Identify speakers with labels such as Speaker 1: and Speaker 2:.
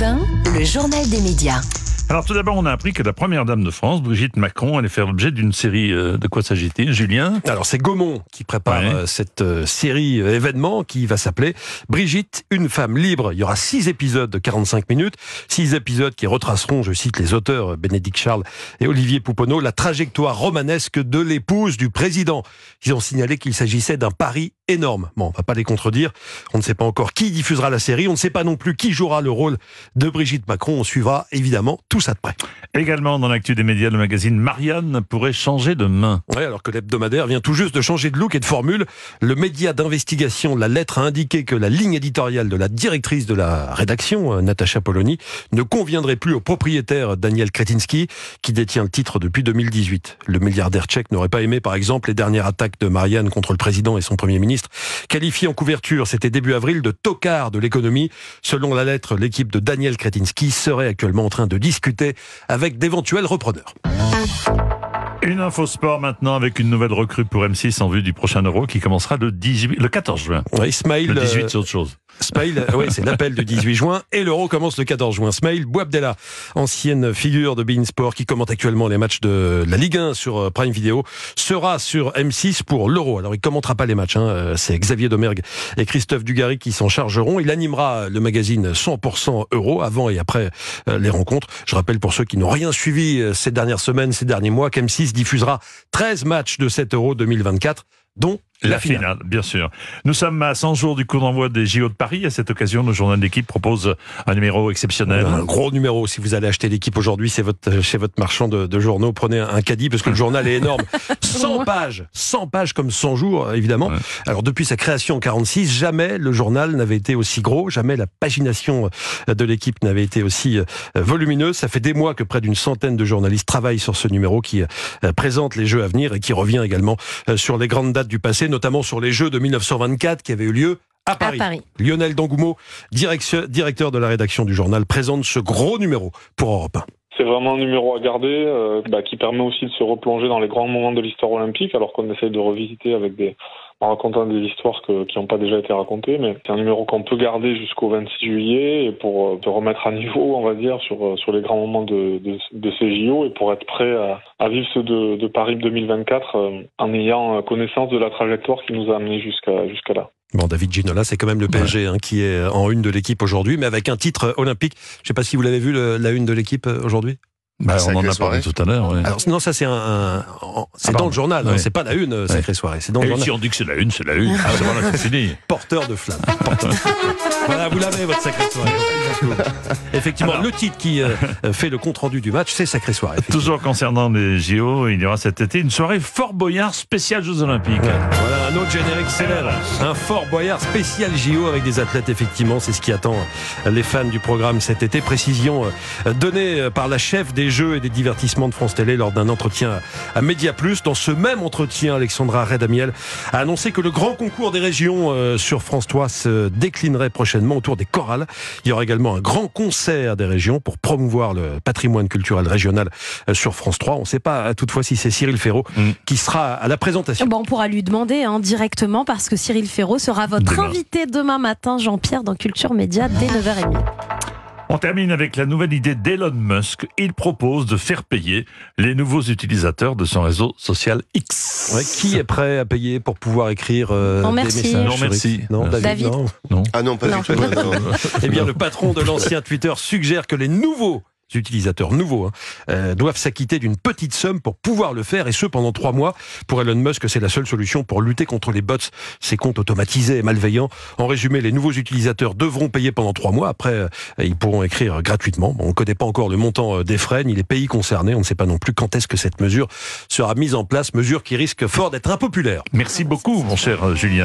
Speaker 1: 1, le journal des médias.
Speaker 2: Alors tout d'abord, on a appris que la première dame de France, Brigitte Macron, allait faire l'objet d'une série. De quoi s'agit-il, Julien ?
Speaker 3: Alors c'est Gaumont qui prépare cette série événement qui va s'appeler Brigitte, une femme libre. Il y aura 6 épisodes de 45 minutes, 6 épisodes qui retraceront, je cite les auteurs Bénédicte Charles et Olivier Pouponneau, la trajectoire romanesque de l'épouse du président. Ils ont signalé qu'il s'agissait d'un pari énorme. Bon, on va pas les contredire. On ne sait pas encore qui diffusera la série. On ne sait pas non plus qui jouera le rôle de Brigitte Macron. On suivra évidemment tout ça de près.
Speaker 2: Également dans l'actu des médias, le magazine Marianne pourrait changer de main.
Speaker 3: Oui, alors que l'hebdomadaire vient tout juste de changer de look et de formule. Le média d'investigation La Lettre a indiqué que la ligne éditoriale de la directrice de la rédaction, Natacha Polony, ne conviendrait plus au propriétaire Daniel Kretinsky, qui détient le titre depuis 2018. Le milliardaire tchèque n'aurait pas aimé, par exemple, les dernières attaques de Marianne contre le président et son premier ministre, qualifié en couverture, c'était début avril, de tocard de l'économie. Selon La Lettre, l'équipe de Daniel Kretinsky serait actuellement en train de discuter avec d'éventuels repreneurs.
Speaker 2: Une info sport maintenant avec une nouvelle recrue pour M6 en vue du prochain Euro qui commencera le 14 juin.
Speaker 3: Oui, Smaïl,
Speaker 2: le 18 c'est autre chose.
Speaker 3: Smaïl, oui, c'est l'appel du 18 juin et l'Euro commence le 14 juin. Smaïl Bouabdella, ancienne figure de beIN Sport qui commente actuellement les matchs de la Ligue 1 sur Prime Video, sera sur M6 pour l'Euro. Alors il commentera pas les matchs, c'est Xavier Domergue et Christophe Dugarry qui s'en chargeront. Il animera le magazine 100% Euro avant et après les rencontres. Je rappelle pour ceux qui n'ont rien suivi ces dernières semaines, ces derniers mois, qu'M6 diffusera 13 matchs de cet Euro 2024, dont la finale,
Speaker 2: bien sûr. Nous sommes à 100 jours du coup d'envoi des JO de Paris. À cette occasion, le journal d'équipe propose un numéro exceptionnel.
Speaker 3: Un gros numéro. Si vous allez acheter l'équipe aujourd'hui, c'est chez votre marchand de journaux. Prenez un caddie parce que le journal est énorme. 100 pages comme 100 jours, évidemment. Ouais. Alors, depuis sa création en 46, jamais le journal n'avait été aussi gros. Jamais la pagination de l'équipe n'avait été aussi volumineuse. Ça fait des mois que près d'une centaine de journalistes travaillent sur ce numéro qui présente les Jeux à venir et qui revient également sur les grandes dates du passé, notamment sur les Jeux de 1924 qui avaient eu lieu à Paris. Lionel Dangoumeau, directeur de la rédaction du journal, présente ce gros numéro pour Europe 1.
Speaker 4: C'est vraiment un numéro à garder qui permet aussi de se replonger dans les grands moments de l'histoire olympique, alors qu'on essaye de revisiter en racontant des histoires qui n'ont pas déjà été racontées. Mais c'est un numéro qu'on peut garder jusqu'au 26 juillet et pour te remettre à niveau, on va dire, sur les grands moments de ces JO et pour être prêt à vivre ceux de Paris 2024 en ayant connaissance de la trajectoire qui nous a amenés jusqu'à là.
Speaker 3: Bon, David Ginola, c'est quand même le PSG qui est en une de l'équipe aujourd'hui, mais avec un titre olympique. Je ne sais pas si vous l'avez vu, la une de l'équipe aujourd'hui.
Speaker 2: On en a parlé tout à l'heure. Ouais.
Speaker 3: Alors non, ça c'est dans le journal, c'est pas la une, sacrée soirée. C'est dans le journal.
Speaker 2: Si on dit que c'est la une, c'est la une. C'est fini.
Speaker 3: Porteur de flamme. Voilà, vous l'avez votre sacrée soirée. Effectivement, alors, le titre qui fait le compte rendu du match, c'est sacrée soirée.
Speaker 2: Toujours concernant les JO, il y aura cet été une soirée Fort Boyard spéciale Jeux Olympiques.
Speaker 3: Voilà un autre générique célèbre, un Fort Boyard spécial JO avec des athlètes. Effectivement, c'est ce qui attend les fans du programme cet été. Précision donnée par la chef des Jeux et des divertissements de France Télé lors d'un entretien à Média Plus. Dans ce même entretien, Alexandra Redamiel a annoncé que le grand concours des régions sur France 3 se déclinerait prochainement autour des chorales. Il y aura également un grand concert des régions pour promouvoir le patrimoine culturel régional sur France 3. On ne sait pas toutefois si c'est Cyril Ferraud qui sera à la présentation.
Speaker 5: Bon, on pourra lui demander directement parce que Cyril Ferraud sera votre invité demain matin, Jean-Pierre, dans Culture Média dès 9h30.
Speaker 2: On termine avec la nouvelle idée d'Elon Musk. Il propose de faire payer les nouveaux utilisateurs de son réseau social X.
Speaker 3: Ouais, qui est prêt à payer pour pouvoir écrire des messages?
Speaker 2: Non, merci.
Speaker 3: Non,
Speaker 5: David.
Speaker 3: Non.
Speaker 6: Ah non, pas du tout.
Speaker 3: Eh bien, le patron de l'ancien Twitter suggère que les nouveaux utilisateurs nouveaux doivent s'acquitter d'une petite somme pour pouvoir le faire, et ce pendant 3 mois. Pour Elon Musk, c'est la seule solution pour lutter contre les bots, ces comptes automatisés et malveillants. En résumé, les nouveaux utilisateurs devront payer pendant 3 mois. Après, ils pourront écrire gratuitement. On ne connaît pas encore le montant des frais ni les pays concernés. On ne sait pas non plus quand est-ce que cette mesure sera mise en place, mesure qui risque fort d'être impopulaire.
Speaker 2: Merci beaucoup, mon cher Julien.